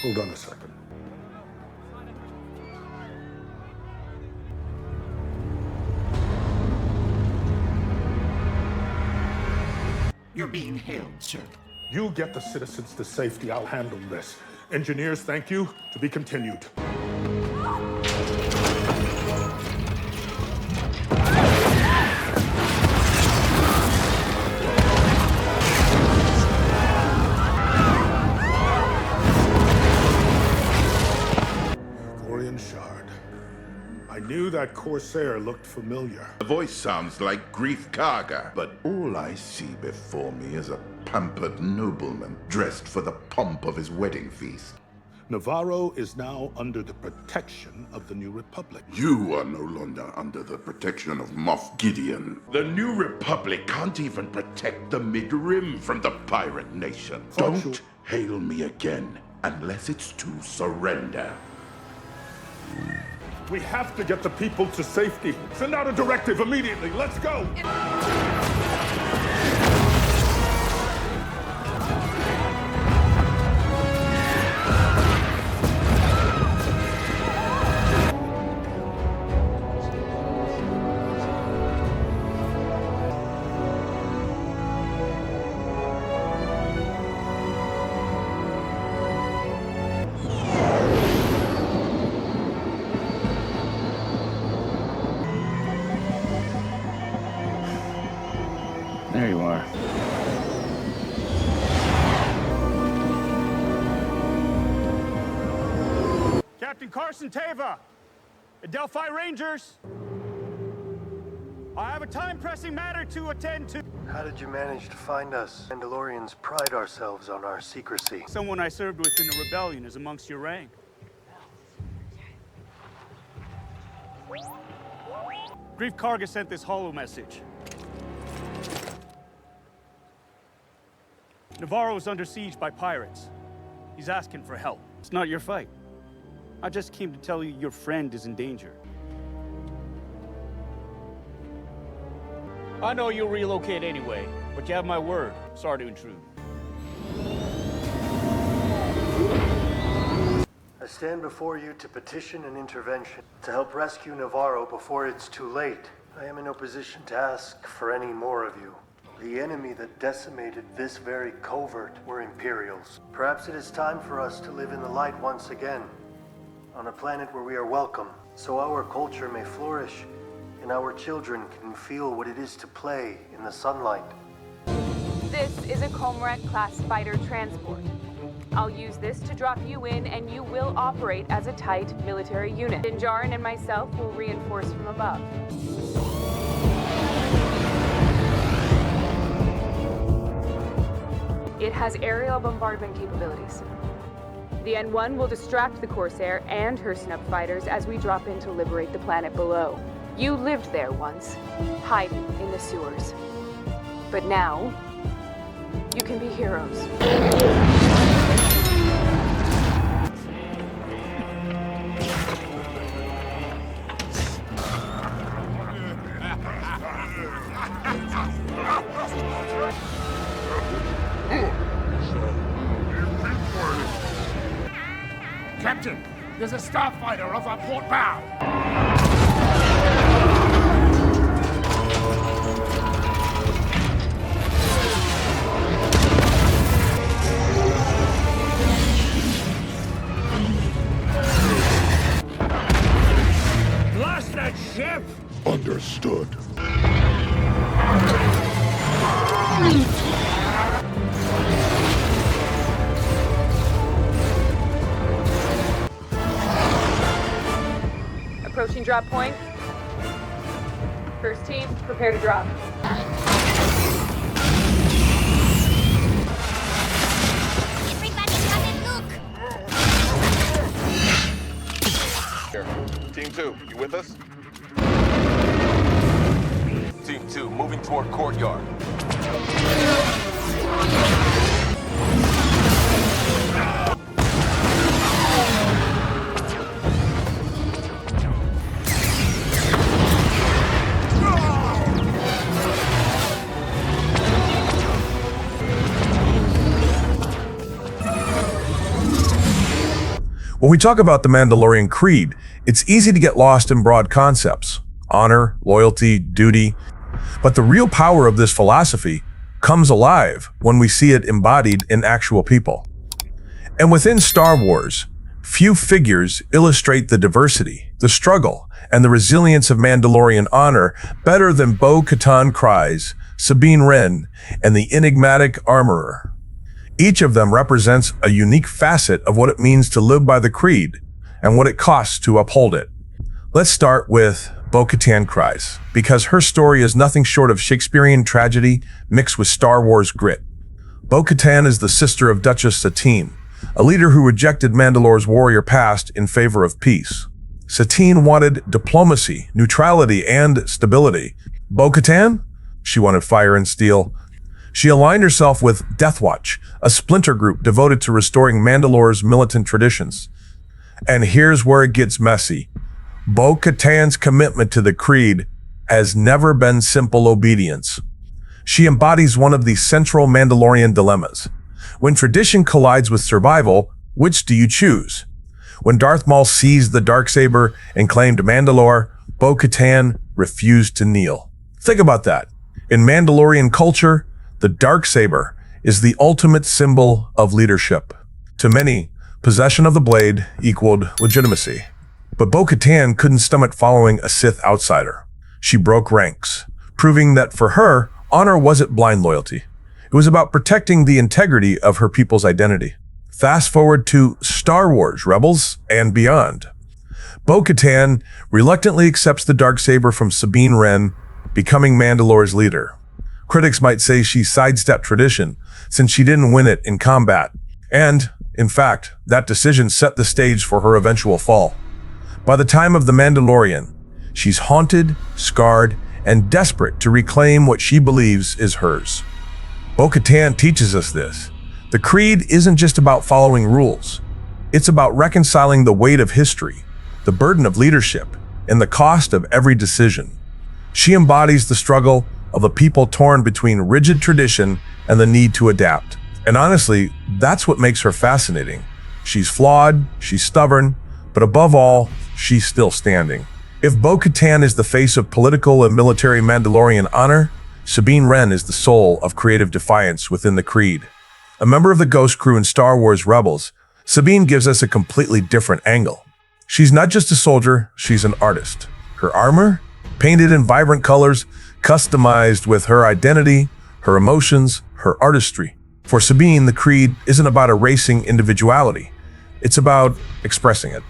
Hold on a second. You're being hailed, sir. You get the citizens to safety. I'll handle this. Engineers, thank you. To be continued. Gorian shard. I knew that Corsair looked familiar. The voice sounds like Grief Karga, but all I see before me is a pampered nobleman dressed for the pomp of his wedding feast. Nevarro is now under the protection of the New Republic. You are no longer under the protection of Moff Gideon. The New Republic can't even protect the Mid-Rim from the pirate nation. Don't hail me again unless it's to surrender. We have to get the people to safety. Send out a directive immediately. Let's go! There you are. Captain Carson Teva, Adelphi Rangers. I have a time-pressing matter to attend to. How did you manage to find us? Mandalorians pride ourselves on our secrecy. Someone I served with in the rebellion is amongst your rank. Grief Karga sent this holo message. Nevarro is under siege by pirates. He's asking for help. It's not your fight. I just came to tell you your friend is in danger. I know you'll relocate anyway, but you have my word. Sorry to intrude. I stand before you to petition an intervention to help rescue Nevarro before it's too late. I am in no position to ask for any more of you. The enemy that decimated this very covert were Imperials. Perhaps it is time for us to live in the light once again, on a planet where we are welcome, so our culture may flourish and our children can feel what it is to play in the sunlight. This is a Comrade-class fighter transport. I'll use this to drop you in, and you will operate as a tight military unit. Dinjarin and myself will reinforce from above. It has aerial bombardment capabilities. The N-1 will distract the Corsair and her snub fighters as we drop in to liberate the planet below. You lived there once, hiding in the sewers. But now, you can be heroes. Captain, there's a starfighter off our port bow. Blast that ship! Understood. Approaching drop point. First team, prepare to drop. Everybody come and look! Here. Team 2, you with us? Team 2, moving toward courtyard. When we talk about the Mandalorian Creed, it's easy to get lost in broad concepts: honor, loyalty, duty. But the real power of this philosophy comes alive when we see it embodied in actual people. And within Star Wars, few figures illustrate the diversity, the struggle, and the resilience of Mandalorian honor better than Bo-Katan Kryze, Sabine Wren, and the enigmatic armorer. Each of them represents a unique facet of what it means to live by the Creed and what it costs to uphold it. Let's start with Bo-Katan Kryze, because her story is nothing short of Shakespearean tragedy mixed with Star Wars grit. Bo-Katan is the sister of Duchess Satine, a leader who rejected Mandalore's warrior past in favor of peace. Satine wanted diplomacy, neutrality, and stability. Bo-Katan? She wanted fire and steel. She aligned herself with Death Watch, a splinter group devoted to restoring Mandalore's militant traditions. And here's where it gets messy. Bo-Katan's commitment to the Creed has never been simple obedience. She embodies one of the central Mandalorian dilemmas. When tradition collides with survival, which do you choose? When Darth Maul seized the Darksaber and claimed Mandalore, Bo-Katan refused to kneel. Think about that. In Mandalorian culture, the Darksaber is the ultimate symbol of leadership. To many, possession of the blade equaled legitimacy. But Bo-Katan couldn't stomach following a Sith outsider. She broke ranks, proving that for her, honor wasn't blind loyalty. It was about protecting the integrity of her people's identity. Fast forward to Star Wars Rebels and beyond. Bo-Katan reluctantly accepts the Darksaber from Sabine Wren, becoming Mandalore's leader. Critics might say she sidestepped tradition since she didn't win it in combat. And, in fact, that decision set the stage for her eventual fall. By the time of The Mandalorian, she's haunted, scarred, and desperate to reclaim what she believes is hers. Bo-Katan teaches us this. The Creed isn't just about following rules. It's about reconciling the weight of history, the burden of leadership, and the cost of every decision. She embodies the struggle of a people torn between rigid tradition and the need to adapt. And honestly, that's what makes her fascinating. She's flawed, she's stubborn, but above all, she's still standing. If Bo-Katan is the face of political and military Mandalorian honor, Sabine Wren is the soul of creative defiance within the Creed. A member of the Ghost Crew in Star Wars Rebels, Sabine gives us a completely different angle. She's not just a soldier, she's an artist. Her armor, painted in vibrant colors, customized with her identity, her emotions, her artistry. For Sabine, the Creed isn't about erasing individuality. It's about expressing it.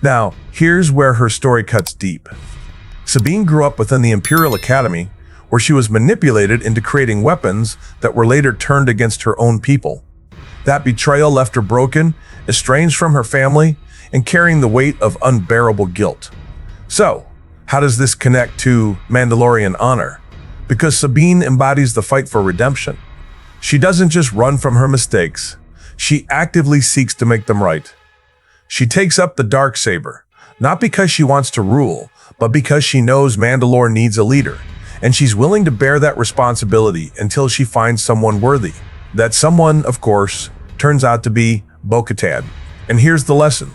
Now, here's where her story cuts deep. Sabine grew up within the Imperial Academy, where she was manipulated into creating weapons that were later turned against her own people. That betrayal left her broken, estranged from her family, and carrying the weight of unbearable guilt. So, how does this connect to Mandalorian honor? Because Sabine embodies the fight for redemption. She doesn't just run from her mistakes, she actively seeks to make them right. She takes up the Darksaber, not because she wants to rule, but because she knows Mandalore needs a leader, and she's willing to bear that responsibility until she finds someone worthy. That someone, of course, turns out to be Bo-Katan. And here's the lesson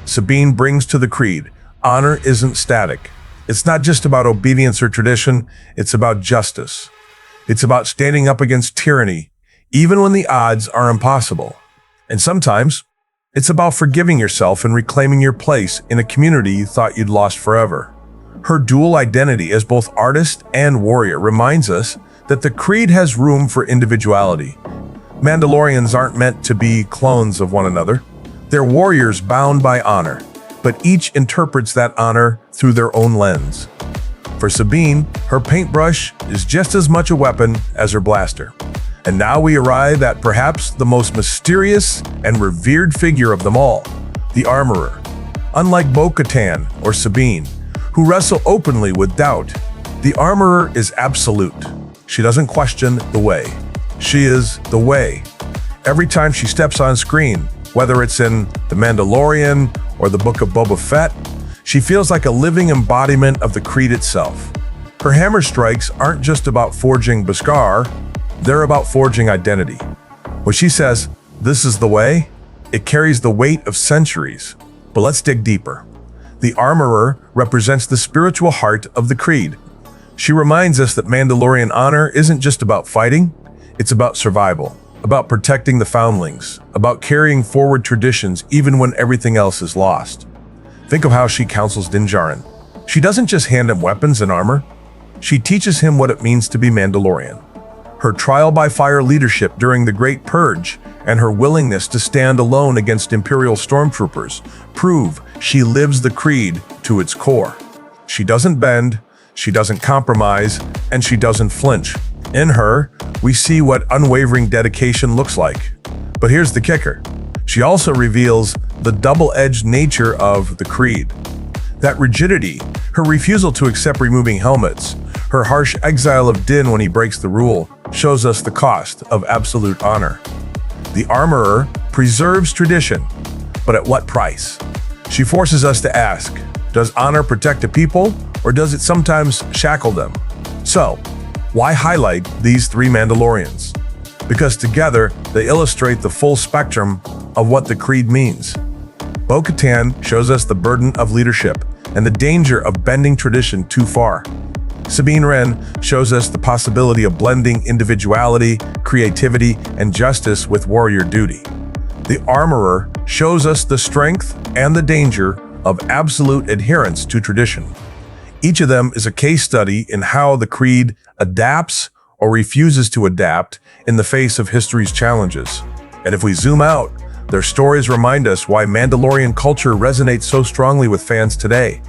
Sabine brings to the Creed: honor isn't static. It's not just about obedience or tradition, it's about justice. It's about standing up against tyranny, even when the odds are impossible. And sometimes, it's about forgiving yourself and reclaiming your place in a community you thought you'd lost forever. Her dual identity as both artist and warrior reminds us that the Creed has room for individuality. Mandalorians aren't meant to be clones of one another. They're warriors bound by honor, but each interprets that honor through their own lens. For Sabine, her paintbrush is just as much a weapon as her blaster. And now we arrive at perhaps the most mysterious and revered figure of them all, the Armorer. Unlike Bo-Katan or Sabine, who wrestle openly with doubt, the Armorer is absolute. She doesn't question the way. She is the way. Every time she steps on screen, whether it's in The Mandalorian or the Book of Boba Fett, she feels like a living embodiment of the Creed itself. Her hammer strikes aren't just about forging Beskar, they're about forging identity. When she says, "This is the way," It carries the weight of centuries. But let's dig deeper. The Armorer represents the spiritual heart of the Creed. She reminds us that Mandalorian honor isn't just about fighting, it's about survival, about protecting the foundlings, about carrying forward traditions even when everything else is lost. Think of how she counsels Din Djarin. She doesn't just hand him weapons and armor, she teaches him what it means to be Mandalorian. Her trial-by-fire leadership during the Great Purge and her willingness to stand alone against Imperial stormtroopers prove she lives the Creed to its core. She doesn't bend, she doesn't compromise, and she doesn't flinch. In her, we see what unwavering dedication looks like. But here's the kicker. She also reveals the double-edged nature of the Creed. That rigidity, her refusal to accept removing helmets, her harsh exile of Din when he breaks the rule, shows us the cost of absolute honor. The Armorer preserves tradition, but at what price? She forces us to ask, does honor protect a people, or does it sometimes shackle them? So, why highlight these three Mandalorians? Because together, they illustrate the full spectrum of what the Creed means. Bo-Katan shows us the burden of leadership and the danger of bending tradition too far. Sabine Wren shows us the possibility of blending individuality, creativity, and justice with warrior duty. The Armorer shows us the strength and the danger of absolute adherence to tradition. Each of them is a case study in how the Creed adapts or refuses to adapt in the face of history's challenges. And if we zoom out, their stories remind us why Mandalorian culture resonates so strongly with fans today.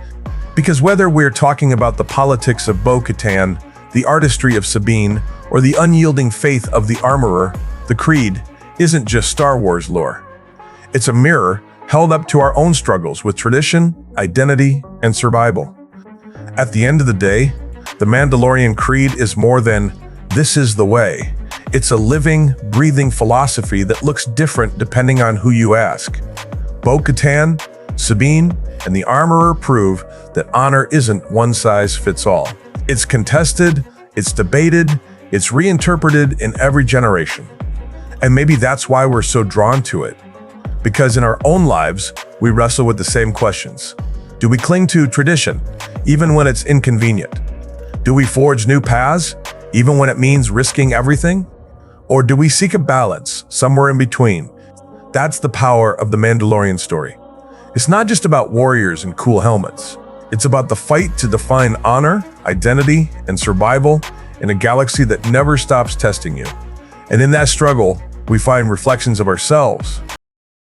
Because whether we're talking about the politics of Bo-Katan, the artistry of Sabine, or the unyielding faith of the Armorer, the Creed isn't just Star Wars lore. It's a mirror held up to our own struggles with tradition, identity, and survival. At the end of the day, the Mandalorian Creed is more than "this is the way." It's a living, breathing philosophy that looks different depending on who you ask. Bo-Katan, Sabine, and the Armorer prove that honor isn't one size fits all. It's contested, it's debated, it's reinterpreted in every generation. And maybe that's why we're so drawn to it. Because in our own lives, we wrestle with the same questions. Do we cling to tradition, even when it's inconvenient? Do we forge new paths, even when it means risking everything? Or do we seek a balance, somewhere in between? That's the power of the Mandalorian story. It's not just about warriors and cool helmets. It's about the fight to define honor, identity, and survival in a galaxy that never stops testing you. And in that struggle, we find reflections of ourselves,